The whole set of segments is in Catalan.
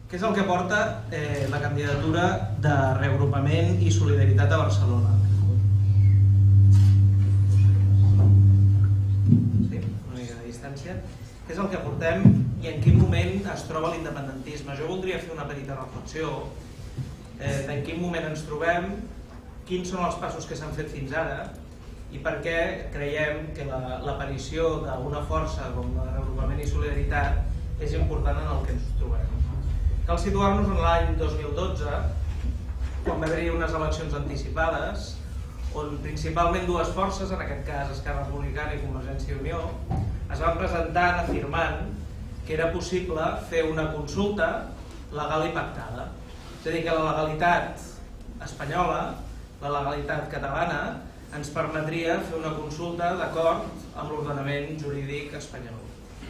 Què és el que porta la candidatura de Reagrupament i Solidaritat a Barcelona? Sí, una mica de distància. Què és el que portem i en quin moment es troba l'independentisme? Jo voldria fer una petita reflexió d'en quin moment ens trobem, quins són els passos que s'han fet fins ara i per què creiem que l'aparició d'una força com la de Reagrupament i Solidaritat és important en el que ens trobem. Cal situar-nos en l'any 2012, quan va haver-hi unes eleccions anticipades, on principalment dues forces, en aquest cas Esquerra Republicana i Convergència i Unió, es van presentar afirmant que era possible fer una consulta legal i pactada. És a dir, que la legalitat espanyola, la legalitat catalana, ens permetria fer una consulta d'acord amb l'ordenament jurídic espanyol.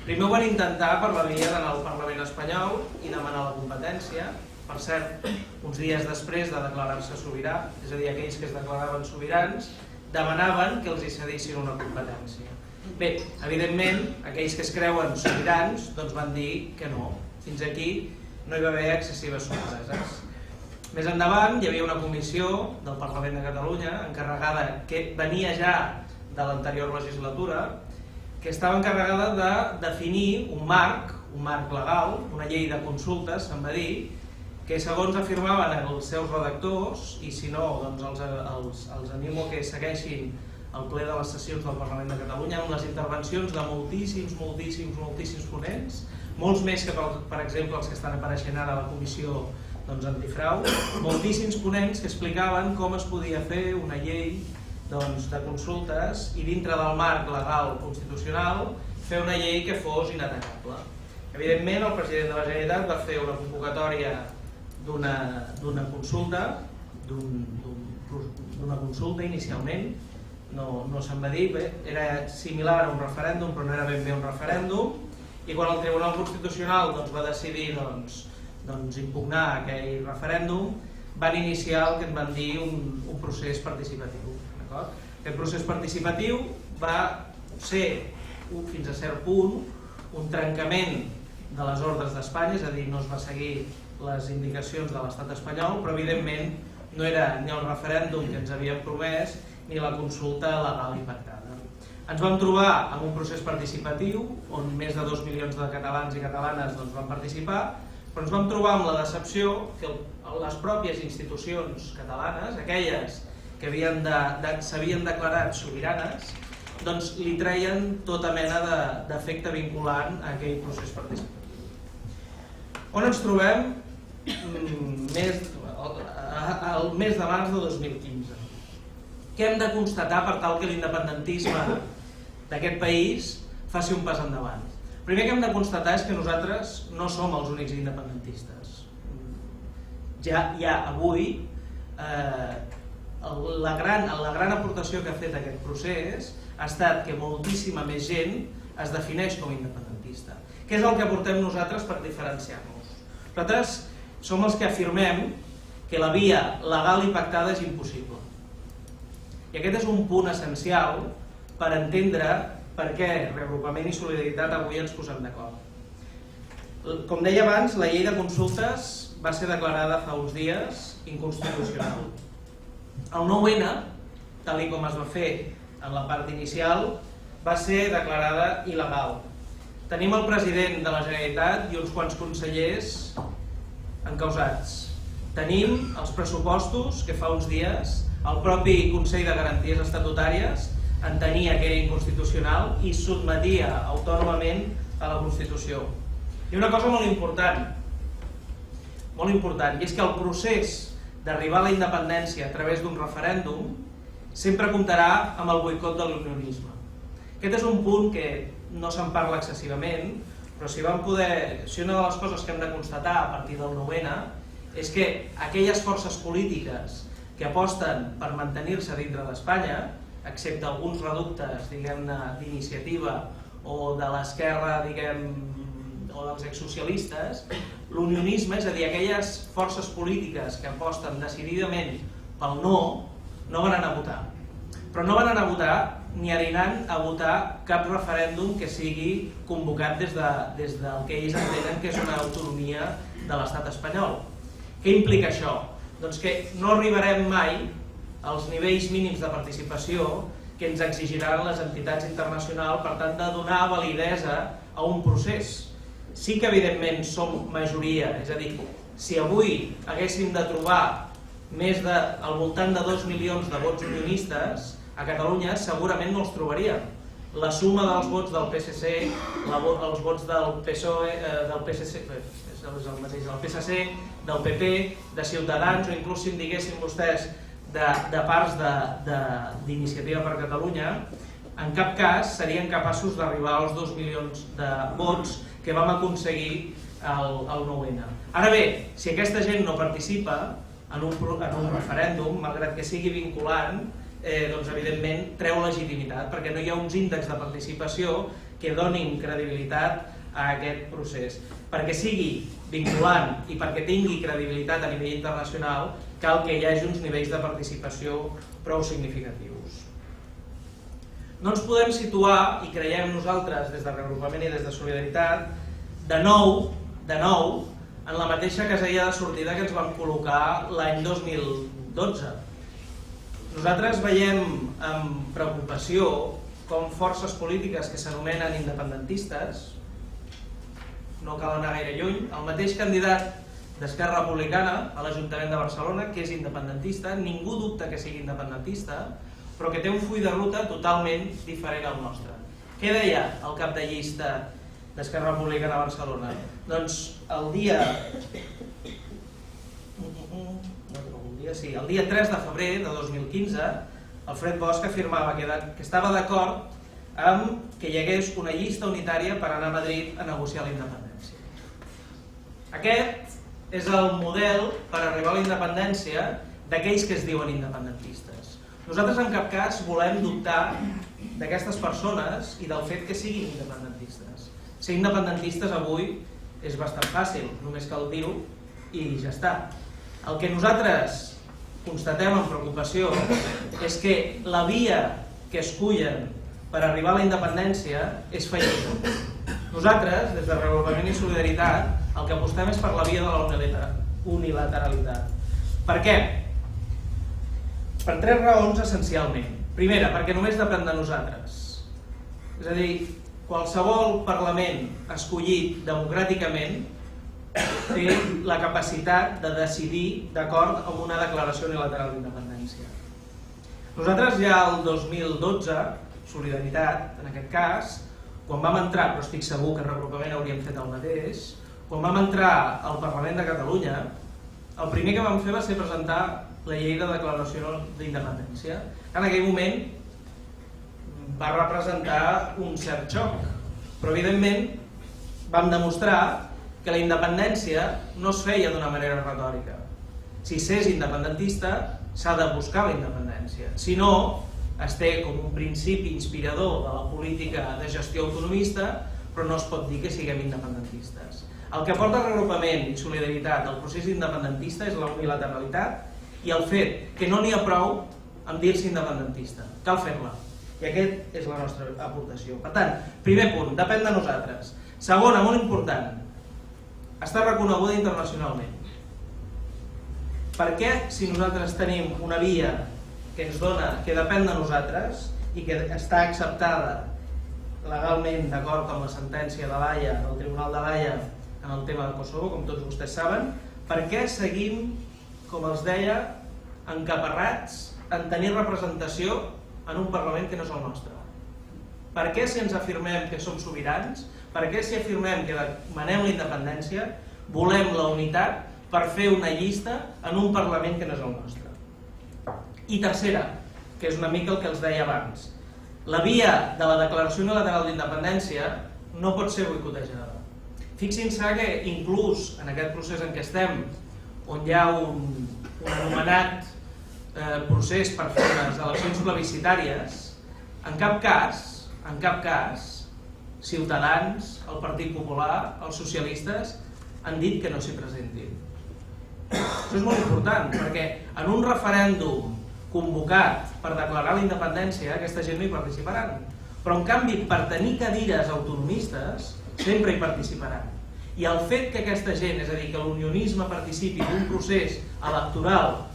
Primer ho van intentar per la via d'anar al Parlament espanyol i demanar la competència, per cert, uns dies després de declarar-se sobirà, és a dir, aquells que es declaraven sobirans, demanaven que els hi cedissin una competència. Bé, evidentment, aquells que es creuen sobirans doncs van dir que no. Fins aquí no hi va haver excessives sorpreses. Més endavant hi havia una comissió del Parlament de Catalunya encarregada, que venia ja de l'anterior legislatura, que estava encarregada de definir un marc legal, una llei de consultes, se'n va dir, que segons afirmaven els seus redactors, i si no, doncs els animo que segueixin el ple de les sessions del Parlament de Catalunya amb les intervencions de moltíssims ponents, molts més que per exemple els que estan apareixent ara a la comissió antifrau, moltíssims ponents que explicaven com es podia fer una llei de consultes i dintre del marc legal constitucional fer una llei que fos inatacable. Evidentment el president de la Generalitat va fer una convocatòria d'una consulta inicialment, no se'n va dir, era similar a un referèndum però no era ben bé un referèndum, i quan el Tribunal Constitucional va decidir impugnar aquell referèndum van iniciar el que en van dir un procés participatiu. Aquest procés participatiu va ser, fins a cert punt, un trencament de les ordres d'Espanya, és a dir, no es va seguir les indicacions de l'estat espanyol, però evidentment no era ni el referèndum que ens havien promès ni la consulta legal i pactada. Ens vam trobar amb un procés participatiu on més de 2 milions de catalans i catalanes van participar, però ens vam trobar amb la decepció que les pròpies institucions catalanes, aquelles que s'havien declarat sobiranes, li treien tota mena d'efecte vinculant a aquell procés participatiu. On ens trobem el mes de març de 2015? Què hem de constatar per tal que l'independentisme d'aquest país faci un pas endavant? El primer que hem de constatar és que nosaltres no som els únics independentistes. Ja avui la gran aportació que ha fet aquest procés ha estat que moltíssima més gent es defineix com a independentista. Què és el que aportem nosaltres per diferenciar-nos? Nosaltres som els que afirmem que la via legal i pactada és impossible. I aquest és un punt essencial per entendre per què Reagrupament i Solidaritat avui ens posem d'acord. Com deia abans, la llei de consultes va ser declarada fa uns dies inconstitucional. El 9-N, tal com es va fer en la part inicial, va ser declarada il·legal. Tenim el president de la Generalitat i uns quants consellers encausats. Tenim els pressupostos que fa uns dies el propi Consell de Garanties Estatutàries entenia que era inconstitucional i sotmetia autònomament a la Constitució. I una cosa molt important, i és que el procés d'arribar a la independència a través d'un referèndum sempre comptarà amb el boicot de l'unionisme. Aquest és un punt que no se'n parla excessivament, però si una de les coses que hem de constatar a partir del 9-N és que aquelles forces polítiques que aposten per mantenir-se dintre d'Espanya, excepte alguns reductes d'iniciativa o de l'esquerra o dels exsocialistes, l'unionisme, és a dir, aquelles forces polítiques que aposten decididament pel no van anar a votar. Però no van anar a votar ni aniran a votar cap referèndum que sigui convocat des del que ells entenen que és una autonomia de l'estat espanyol. Què implica això? Doncs que no arribarem mai als nivells mínims de participació que ens exigiran les entitats internacionals per tant de donar validesa a un procés. Sí que evidentment som majoria, és a dir, si avui haguéssim de trobar al voltant de 2 milions de vots unionistes, a Catalunya segurament no els trobaríem. La suma dels vots del PSC, els vots del PSOE, del PSC, és el mateix, del PSC, del PP, de Ciutadans, o inclús si em diguessin vostès de parts d'Iniciativa per Catalunya, en cap cas serien capaços d'arribar als 2 milions de vots que vam aconseguir al 9-N. Ara bé, si aquesta gent no participa en un referèndum, malgrat que sigui vinculant, doncs evidentment treu legitimitat, perquè no hi ha uns índexs de participació que donin credibilitat a aquest procés. Perquè sigui vinculant i perquè tingui credibilitat a nivell internacional, cal que hi hagi uns nivells de participació prou significatius. No ens podem situar, i creiem nosaltres des de Reagrupament i des de Solidaritat, de nou, en la mateixa casella de sortida que ens vam col·locar l'any 2012. Nosaltres veiem amb preocupació com forces polítiques que s'anomenen independentistes, no cal anar gaire lluny, el mateix candidat d'Esquerra Republicana a l'Ajuntament de Barcelona, que és independentista, ningú dubta que sigui independentista, però que té un full de ruta totalment diferent al nostre. Què deia el cap de llista d'Esquerra Republicana a Barcelona? Doncs el dia 3 de febrer de 2015, Alfred Bosch afirmava que estava d'acord amb que hi hagués una llista unitària per anar a Madrid a negociar la independència. Aquest és el model per arribar a la independència d'aquells que es diuen independentistes. Nosaltres en cap cas volem dubtar d'aquestes persones i del fet que siguin independentistes. Ser independentistes avui és bastant fàcil, només cal dir-ho i ja està. El que nosaltres constatem amb preocupació és que la via que escullen per arribar a la independència és fallida. Nosaltres, des de Reagrupament i Solidaritat, el que apostem és per la via de la unilateralitat. Per què? Per 3 raons essencialment. Primera, perquè només depèn de nosaltres. És a dir, qualsevol Parlament escollit democràticament té la capacitat de decidir d'acord amb una declaració unilateral d'independència. Nosaltres ja el 2012, Solidaritat, en aquest cas, quan vam entrar, però estic segur que en Reagrupament hauríem fet el mateix, quan vam entrar al Parlament de Catalunya, el primer que vam fer va ser presentar la llei de declaració d'independència. En aquell moment va representar un cert xoc, però evidentment vam demostrar que la independència no es feia d'una manera retòrica. Si s'és independentista, s'ha de buscar la independència. Si no, es té com un principi inspirador de la política de gestió autonomista, però no es pot dir que siguem independentistes. El que porta Reagrupament i Solidaritat al procés independentista és la unilateralitat i el fet que no n'hi ha prou amb dir-se independentista. Cal fer-la. I aquest és la nostra aportació. Per tant, primer punt, depèn de nosaltres. Segona, molt important, està reconeguda internacionalment. Per què, si nosaltres tenim una via que ens dona, que depèn de nosaltres i que està acceptada legalment d'acord amb la sentència de l'Haia, del Tribunal de l'Haia en el tema de Kosovo, com tots vostès saben, per què seguim, com els deia, encaparrats en tenir representació en un Parlament que no és el nostre? Per què, si ens afirmem que som sobirans, per què, si afirmem que demanem la independència, volem la unitat per fer una llista en un Parlament que no és el nostre? I tercera, que és una mica el que els deia abans, la via de la declaració unilateral d'independència no pot ser boicotejada. Fixin-se que inclús en aquest procés en què estem, on hi ha un anomenat procés per fer unes eleccions plebiscitàries, en cap cas, Ciutadans, el Partit Popular, els socialistes han dit que no s'hi presentin. Això és molt important, perquè en un referèndum convocat per declarar la independència, aquesta gent no hi participaran. Però en canvi, per tenir cadires autonomistes, sempre hi participaran. I el fet que aquesta gent, és a dir, que l'unionisme participi d'un procés electoral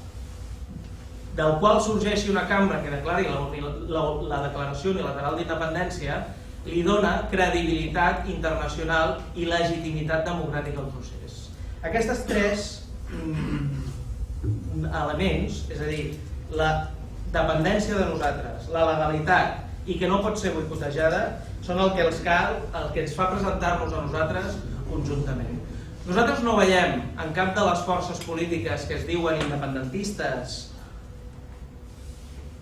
del qual sorgeixi una cambra que declari la declaració unilateral d'independència, li dona credibilitat internacional i legitimitat democràtica al procés. Aquests tres elements, és a dir, la dependència de nosaltres, la legalitat i que no pot ser boicotejada, són el que ens fa presentar-nos a nosaltres conjuntament. Nosaltres no veiem en cap de les forces polítiques que es diuen independentistes,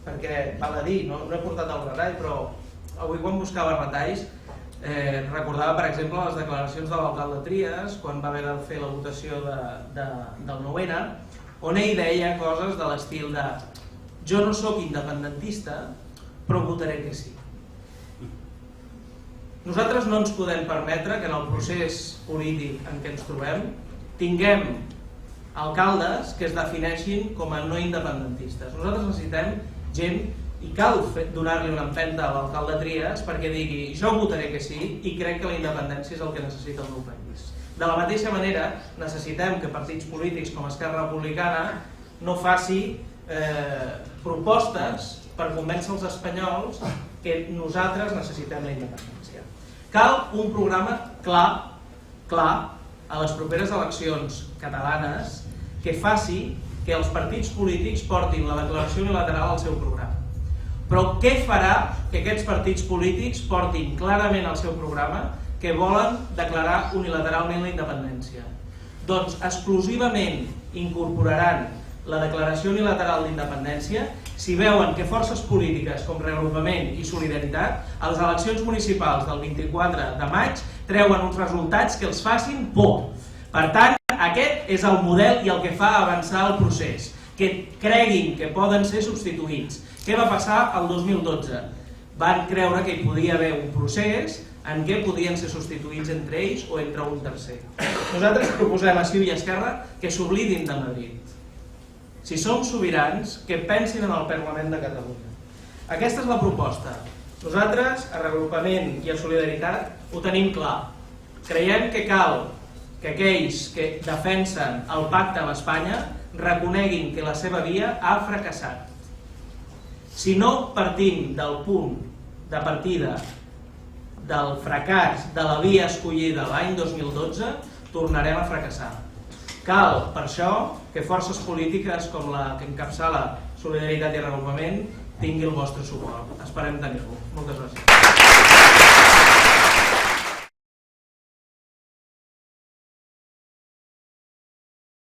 perquè, val a dir, no he portat el retall, però avui quan buscava retalls recordava, per exemple, les declaracions de l'alcalde Trias quan va haver de fer la votació del 9-N, on ell deia coses de l'estil de jo no sóc independentista, però votaré que sí. Nosaltres no ens podem permetre que en el procés polític en què ens trobem tinguem alcaldes que es defineixin com a no independentistes. Nosaltres necessitem gent, i cal donar-li una empenta a l'alcalde Trias perquè digui jo votaré que sí i crec que la independència és el que necessita el meu país. De la mateixa manera necessitem que partits polítics com Esquerra Republicana no faci propostes per convèncer els espanyols que nosaltres necessitem la independència. Cal un programa clar a les properes eleccions catalanes que faci que els partits polítics portin la declaració unilateral al seu programa. Però què farà que aquests partits polítics portin clarament al seu programa que volen declarar unilateralment la independència? Doncs exclusivament incorporaran la declaració unilateral d'independència si veuen que forces polítiques com Reagrupament i Solidaritat a les eleccions municipals del 24 de maig treuen uns resultats que els facin por. Per tant, aquest és el model i el que fa avançar el procés, que creguin que poden ser substituïts. Què va passar el 2012? Van creure que hi podia haver un procés en què podien ser substituïts entre ells o entre un tercer. Nosaltres proposem a CiU i Esquerra que s'oblidin de Madrid. Si som sobirans, que pensin en el Parlament de Catalunya. Aquesta és la proposta. Nosaltres, a Reagrupament i a Solidaritat, ho tenim clar. Creiem que cal que aquells que defensen el pacte amb Espanya reconeguin que la seva via ha fracassat. Si no partim del punt de partida del fracàs de la via escollida l'any 2012, tornarem a fracassar. Cal, per això, que forces polítiques com la que encapçala Solidaritat i Reagrupament tingui el vostre suport. Esperem tenir-lo. Moltes gràcies.